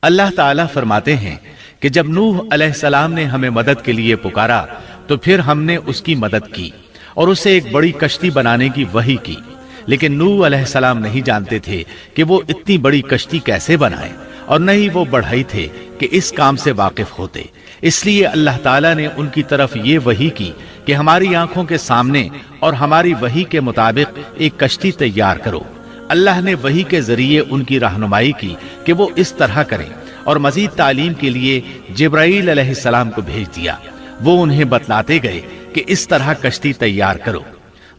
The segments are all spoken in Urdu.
اللہ تعالیٰ فرماتے ہیں کہ جب نوح علیہ السلام نے ہمیں مدد کے لیے پکارا تو پھر ہم نے اس کی مدد کی اور اسے ایک بڑی کشتی بنانے کی وحی کی، لیکن نوح علیہ السلام نہیں جانتے تھے کہ وہ اتنی بڑی کشتی کیسے بنائے، اور نہ ہی وہ بڑھئی تھے کہ اس کام سے واقف ہوتے۔ اس لیے اللہ تعالیٰ نے ان کی طرف یہ وحی کی کہ ہماری آنکھوں کے سامنے اور ہماری وحی کے مطابق ایک کشتی تیار کرو۔ اللہ نے وحی کے ذریعے ان کی رہنمائی کی کہ وہ اس طرح کریں، اور مزید تعلیم کے لیے جبرائیل علیہ السلام کو بھیج دیا۔ وہ انہیں بتلاتے گئے کہ اس طرح کشتی تیار کرو۔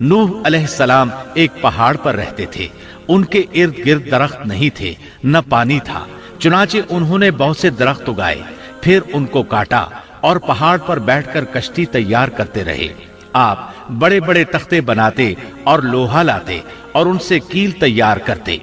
نوح علیہ السلام ایک پہاڑ پر رہتے تھے، ان کے ارد گرد درخت نہیں تھے، نہ پانی تھا، چنانچہ انہوں نے بہت سے درخت اگائے، پھر ان کو کاٹا اور پہاڑ پر بیٹھ کر کشتی تیار کرتے رہے۔ آپ بڑے بڑے تختے بناتے اور لوہا لاتے اور ان سے کیل تیار کرتے،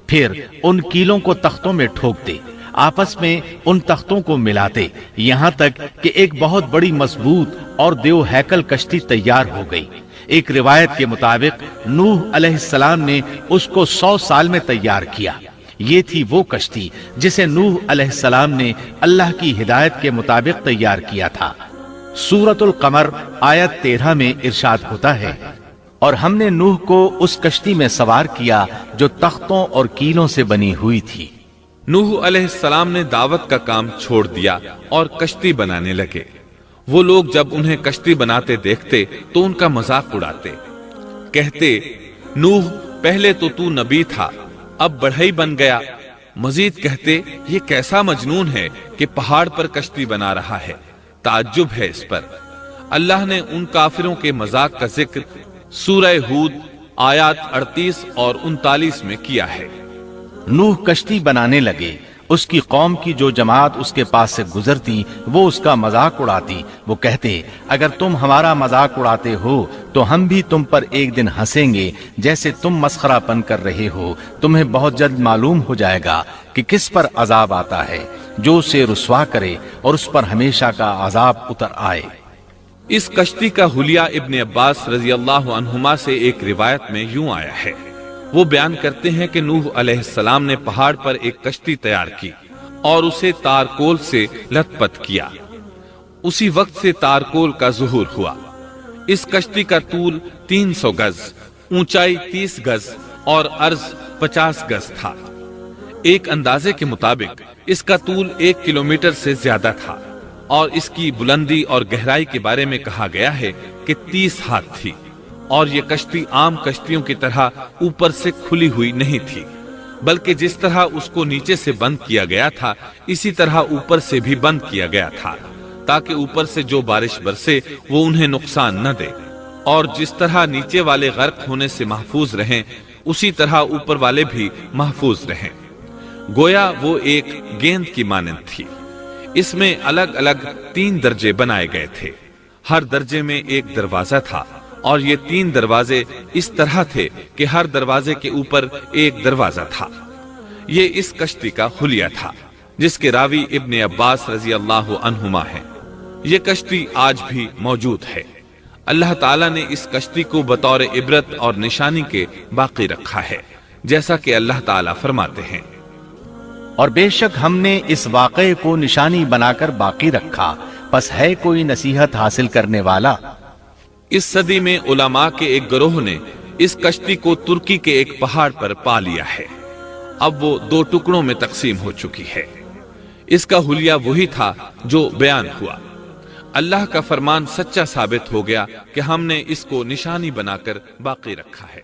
پھر ان کیلوں کو تختوں میں ٹھوکتے، آپس میں ان تختوں کو ملاتے، یہاں تک کہ ایک بہت بڑی مضبوط اور دیو ہیکل کشتی تیار ہو گئی۔ ایک روایت کے مطابق نوح علیہ السلام نے اس کو 100 سال میں تیار کیا۔ یہ تھی وہ کشتی جسے نوح علیہ السلام نے اللہ کی ہدایت کے مطابق تیار کیا تھا۔ سورۃ القمر آیت 13 میں ارشاد ہوتا ہے، اور ہم نے نوح کو اس کشتی میں سوار کیا جو تختوں اور کیلوں سے بنی ہوئی تھی۔ نوح علیہ السلام نے دعوت کا کام چھوڑ دیا اور کشتی بنانے لگے۔ وہ لوگ جب انہیں کشتی بناتے دیکھتے تو ان کا مذاق اڑاتے، کہتے، نوح پہلے تو نبی تھا، اب بڑھئی بن گیا۔ مزید کہتے، یہ کیسا مجنون ہے کہ پہاڑ پر کشتی بنا رہا ہے، تعجب ہے اس پر۔ اللہ نے ان کافروں کے مذاق کا ذکر سورہ ہود آیات 38 اور 39 میں کیا ہے۔ نوح کشتی بنانے لگے، اس کی قوم کی جو جماعت اس کے پاس سے گزرتی وہ اس کا مذاق اڑاتی۔ وہ کہتے، اگر تم ہمارا مذاق اڑاتے ہو تو ہم بھی تم پر ایک دن ہنسیں گے جیسے تم مسخرہ پن کر رہے ہو۔ تمہیں بہت جلد معلوم ہو جائے گا کہ کس پر عذاب آتا ہے، جو اسے رسوا کرے اور اس پر ہمیشہ کا عذاب اتر آئے۔ اس کشتی کا حلیہ ابن عباس رضی اللہ عنہما سے ایک روایت میں یوں آیا ہے۔ وہ بیان کرتے ہیں کہ نوح علیہ السلام نے پہاڑ پر ایک کشتی تیار کی اور اسے تارکول سے لت پت کیا۔ اسی وقت سے تارکول کا ظہور ہوا۔ اس کشتی کا طول 300 گز، اونچائی 30 گز اور عرض 50 گز تھا۔ ایک اندازے کے مطابق اس کا طول 1 کلومیٹر سے زیادہ تھا، اور اس کی بلندی اور گہرائی کے بارے میں کہا گیا ہے کہ 30 ہاتھ تھی، اور یہ کشتی عام کشتیوں کی طرح اوپر سے کھلی ہوئی نہیں تھی، بلکہ جس طرح اس کو نیچے سے بند کیا گیا تھا اسی طرح اوپر سے بھی بند کیا گیا تھا، تاکہ اوپر سے جو بارش برسے وہ انہیں نقصان نہ دے، اور جس طرح نیچے والے غرق ہونے سے محفوظ رہیں اسی طرح اوپر والے بھی محفوظ رہیں۔ گویا وہ ایک گیند کی مانند تھی۔ اس میں الگ الگ 3 درجے بنائے گئے تھے، ہر درجے میں ایک دروازہ تھا، اور یہ 3 دروازے اس طرح تھے کہ ہر دروازے کے اوپر ایک دروازہ تھا۔ یہ اس کشتی کا حلیہ تھا جس کے راوی ابن عباس رضی اللہ عنہما ہیں۔ یہ کشتی آج بھی موجود ہے۔ اللہ تعالیٰ نے اس کشتی کو بطور عبرت اور نشانی کے باقی رکھا ہے، جیسا کہ اللہ تعالیٰ فرماتے ہیں، اور بے شک ہم نے اس واقعے کو نشانی بنا کر باقی رکھا، پس ہے کوئی نصیحت حاصل کرنے والا۔ اس صدی میں علماء کے ایک گروہ نے اس کشتی کو ترکی کے ایک پہاڑ پر پا لیا ہے۔ اب وہ 2 ٹکڑوں میں تقسیم ہو چکی ہے۔ اس کا حلیہ وہی تھا جو بیان ہوا۔ اللہ کا فرمان سچا ثابت ہو گیا کہ ہم نے اس کو نشانی بنا کر باقی رکھا ہے۔